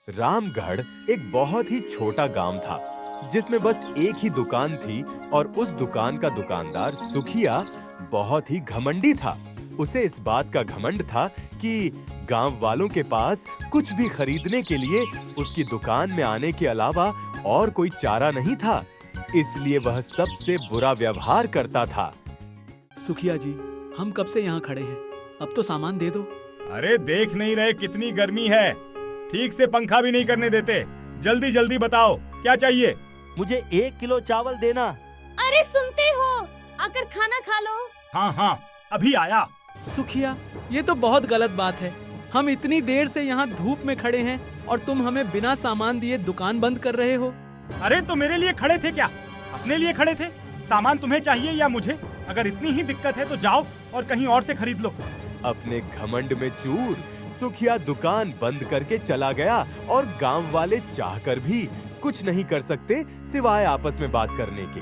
रामगढ़ एक बहुत ही छोटा गांव था जिसमें बस एक ही दुकान थी और उस दुकान का दुकानदार सुखिया बहुत ही घमंडी था। उसे इस बात का घमंड था कि गांव वालों के पास कुछ भी खरीदने के लिए उसकी दुकान में आने के अलावा और कोई चारा नहीं था, इसलिए वह सबसे बुरा व्यवहार करता था। सुखिया जी, हम कब से यहाँ खड़े हैं, अब तो सामान दे दो। अरे देख नहीं रहे कितनी गर्मी है, ठीक से पंखा भी नहीं करने देते। जल्दी जल्दी बताओ क्या चाहिए। मुझे 1 किलो चावल देना। अरे सुनते हो, आकर खाना खा लो। हाँ हाँ अभी आया। सुखिया, ये तो बहुत गलत बात है। हम इतनी देर से यहाँ धूप में खड़े हैं और तुम हमें बिना सामान दिए दुकान बंद कर रहे हो। अरे तो मेरे लिए खड़े थे क्या? अपने लिए खड़े थे? सामान तुम्हें चाहिए या मुझे? अगर इतनी ही दिक्कत है तो जाओ और कहीं और से खरीद लो। अपने घमंड में चूर सुखिया दुकान बंद करके चला गया और गांव वाले चाहकर भी कुछ नहीं कर सकते सिवाय आपस में बात करने के।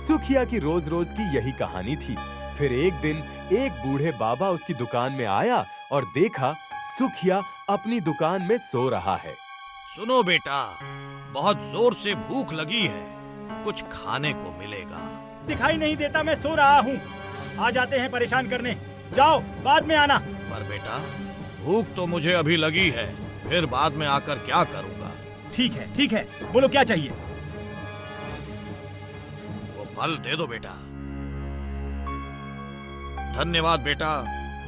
सुखिया की रोज रोज की यही कहानी थी। फिर एक दिन एक बूढ़े बाबा उसकी दुकान में आया और देखा सुखिया अपनी दुकान में सो रहा है। सुनो बेटा, बहुत जोर से भूख लगी है, कुछ खाने को मिलेगा। दिखाई नहीं देता मैं सो रहा हूँ। आ जाते हैं परेशान करने, जाओ बाद में आना। पर बेटा, भूख तो मुझे अभी लगी है, फिर बाद में आकर क्या करूँगा। ठीक है, बोलो क्या चाहिए। वो फल दे दो बेटा। धन्यवाद बेटा,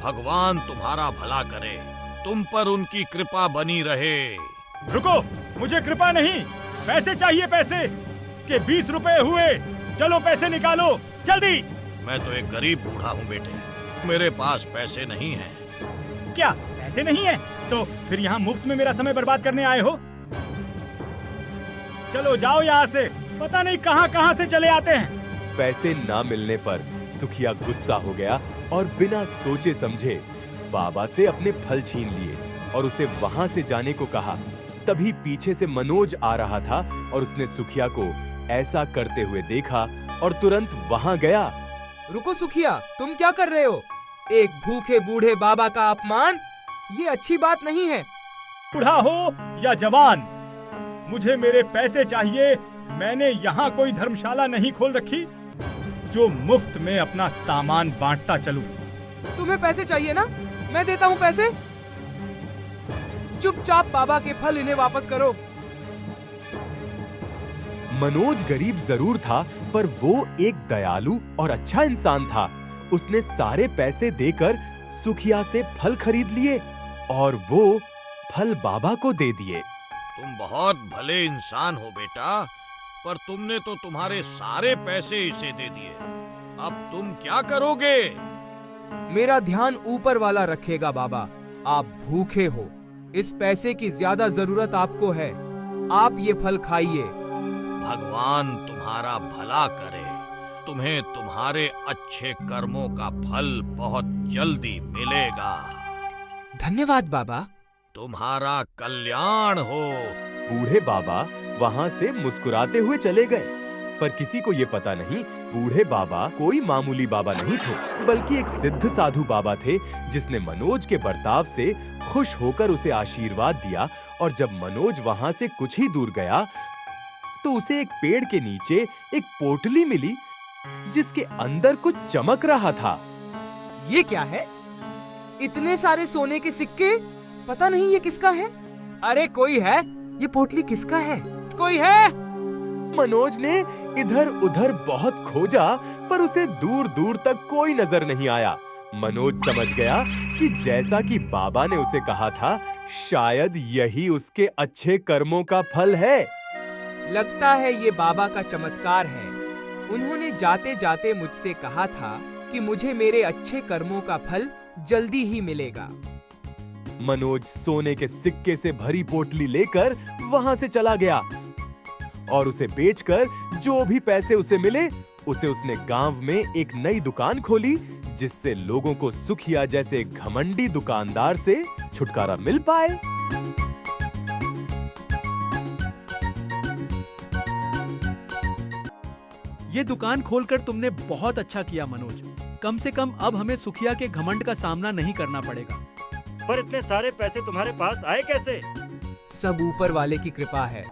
भगवान तुम्हारा भला करे, तुम पर उनकी कृपा बनी रहे। रुको, मुझे कृपा नहीं, पैसे चाहिए पैसे। इसके 20 रुपए हुए, चलो पैसे निकालो जल्दी। मैं तो एक गरीब बूढ़ा हूँ बेटे, मेरे पास पैसे नहीं हैं। क्या पैसे नहीं है? तो फिर यहाँ मुफ्त में मेरा समय बर्बाद करने आए हो? चलो जाओ यहाँ से, पता नहीं कहाँ कहाँ से चले आते हैं। पैसे ना मिलने पर सुखिया गुस्सा हो गया और बिना सोचे समझे बाबा से अपने फल छीन लिए और उसे वहां से जाने को कहा। तभी पीछे से मनोज आ रहा था और उसने सुखिया को ऐसा करते हुए देखा और तुरंत वहां गया। रुको सुखिया, तुम क्या कर रहे हो? एक भूखे बूढ़े बाबा का अपमान, ये अच्छी बात नहीं है। बूढ़ा हो या जवान, मुझे मेरे पैसे चाहिए। मैंने यहाँ कोई धर्मशाला नहीं खोल रखी जो मुफ्त में अपना सामान बांटता चलूं। तुम्हें पैसे चाहिए ना? मैं देता हूँ पैसे। चुपचाप बाबा के फल इन्हें वापस करो। मनोज गरीब जरूर था, पर वो एक दयालु और अच्छा इंसान था। उसने सारे पैसे देकर सुखिया से फल खरीद लिए और वो फल बाबा को दे दिए। तुम बहुत भले इंसान हो बेटा, पर तुमने तो तुम्हारे सारे पैसे इसे दे दिए। अब तुम क्या करोगे? मेरा ध्यान ऊपर वाला रखेगा बाबा। आप भूखे हो, इस पैसे की ज्यादा जरूरत आपको है। आप ये फल खाइए। भगवान तुम्हारा भला करे, तुम्हें तुम्हारे अच्छे कर्मों का फल बहुत जल्दी मिलेगा। धन्यवाद बाबा। तुम्हारा कल्याण हो। बूढ़े बाबा वहां से मुस्कुराते हुए चले गए, पर किसी को ये पता नहीं बूढ़े बाबा कोई मामूली बाबा नहीं थे, बल्कि एक सिद्ध साधु बाबा थे जिसने मनोज के बर्ताव से खुश होकर उसे आशीर्वाद दिया। और जब मनोज वहां से कुछ ही दूर गया तो उसे एक पेड़ के नीचे एक पोटली मिली जिसके अंदर कुछ चमक रहा था। ये क्या है? इतने सारे सोने के सिक्के, पता नहीं ये किसका है। अरे कोई है? ये पोटली किसका है? कोई है? मनोज ने इधर उधर बहुत खोजा, पर उसे दूर दूर तक कोई नजर नहीं आया। मनोज समझ गया कि जैसा कि बाबा ने उसे कहा था, शायद यही उसके अच्छे कर्मों का फल है। लगता है ये बाबा का चमत्कार है। उन्होंने जाते जाते मुझसे कहा था कि मुझे मेरे अच्छे कर्मों का फल जल्दी ही मिलेगा। मनोज सोने के सिक्के से भरी पोटली लेकर वहां से चला गया और उसे बेचकर जो भी पैसे उसे मिले उसे उसने गांव में एक नई दुकान खोली, जिससे लोगों को सुखिया जैसे घमंडी दुकानदार से छुटकारा मिल पाए। ये दुकान खोलकर तुमने बहुत अच्छा किया मनोज। कम से कम अब हमें सुखिया के घमंड का सामना नहीं करना पड़ेगा। पर इतने सारे पैसे तुम्हारे पास आए कैसे? सब ऊपर वाले की कृपा है।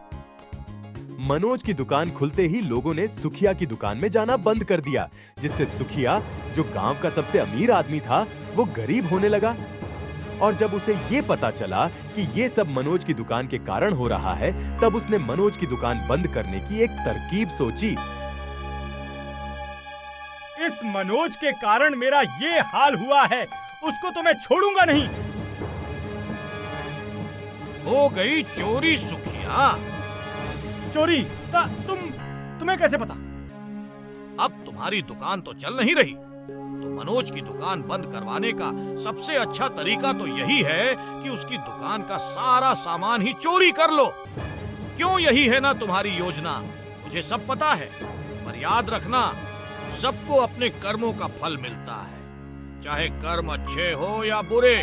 मनोज की दुकान खुलते ही लोगों ने सुखिया की दुकान में जाना बंद कर दिया, जिससे सुखिया, जो गांव का सबसे अमीर आदमी था, वो गरीब होने लगा। और जब उसे ये पता चला कि ये सब मनोज की दुकान के कारण हो रहा है, तब उसने मनोज की दुकान बंद करने की एक तरकीब सोची। इस मनोज के कारण मेरा ये हाल हुआ है, उसको तो मैं छोड़ूंगा नहीं। हो गई चोरी सुखिया। चोरी? तुम्हें कैसे पता? अब तुम्हारी दुकान तो चल नहीं रही, तो मनोज की दुकान बंद करवाने का सबसे अच्छा तरीका तो यही है कि उसकी दुकान का सारा सामान ही चोरी कर लो। क्यों, यही है ना तुम्हारी योजना? मुझे सब पता है, पर याद रखना, सबको अपने कर्मों का फल मिलता है, चाहे कर्म अच्छे हो या बुरे।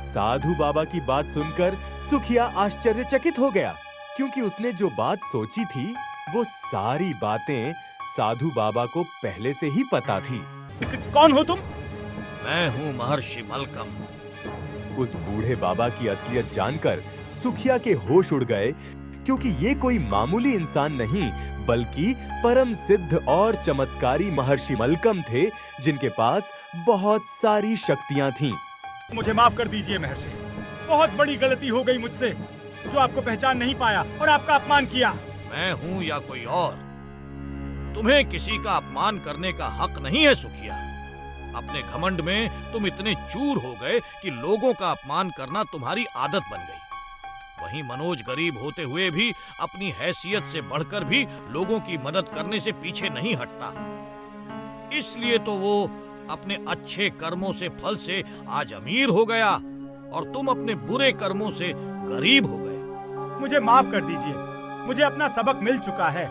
साधु बाबा की बात सुनकर सुखिया आश्चर्यचकित हो गया, क्योंकि उसने जो बात सोची थी, वो सारी बातें साधु बाबा को पहले से ही पता थी। कौन हो तुम? मैं हूँ महर्षि मलकम। उस बूढ़े बाबा की असलियत जानकर सुखिया के होश उड़ गए, क्योंकि ये कोई मामूली इंसान नहीं, बल्कि परम सिद्ध और चमत्कारी महर्षि मलकम थे, जिनके पास बहुत सारी शक्तियां थीं। मुझे माफ कर दीजिए महर्षि, बहुत बड़ी गलती हो गई मुझसे, जो आपको पहचान नहीं पाया और आपका अपमान किया। मैं हूँ या कोई और, तुम्हें किसी का अपमान करने का हक नहीं है सुखिया। अपने घमंड में तुम इतने चूर हो गए कि लोगों का अपमान करना तुम्हारी आदत बन गई। वहीं मनोज गरीब होते हुए भी अपनी हैसियत से बढ़कर भी लोगों की मदद करने से पीछे नहीं हटता। इसलिए तो वो अपने अच्छे कर्मों से फल से आज अमीर हो गया, और तुम अपने बुरे कर्मों से गरीब हो गए। मुझे माफ कर दीजिए, मुझे अपना सबक मिल चुका है।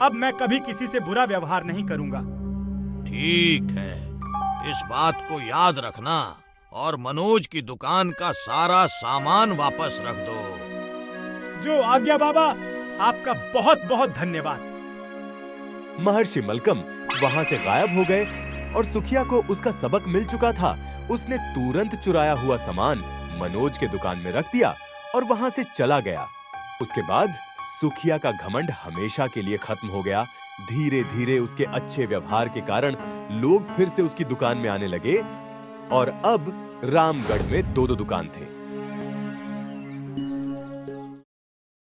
अब मैं कभी किसी से बुरा व्यवहार नहीं करूंगा। ठीक है, इस बात को याद रखना, और मनोज की दुकान का सारा सामान वापस रख दो। जो आज्ञा बाबा, आपका बहुत बहुत धन्यवाद। महर्षि मलकम वहां से गायब हो गए, और सुखिया को उसका सबक मिल चुका था। उसने तुरंत चुराया हुआ सामान मनोज के दुकान में रख दिया और वहां से चला गया। उसके बाद सुखिया का घमंड हमेशा के लिए खत्म हो गया। धीरे धीरे उसके अच्छे व्यवहार के कारण लोग फिर से उसकी दुकान में आने लगे, और अब रामगढ़ में 2-2 दुकान थे।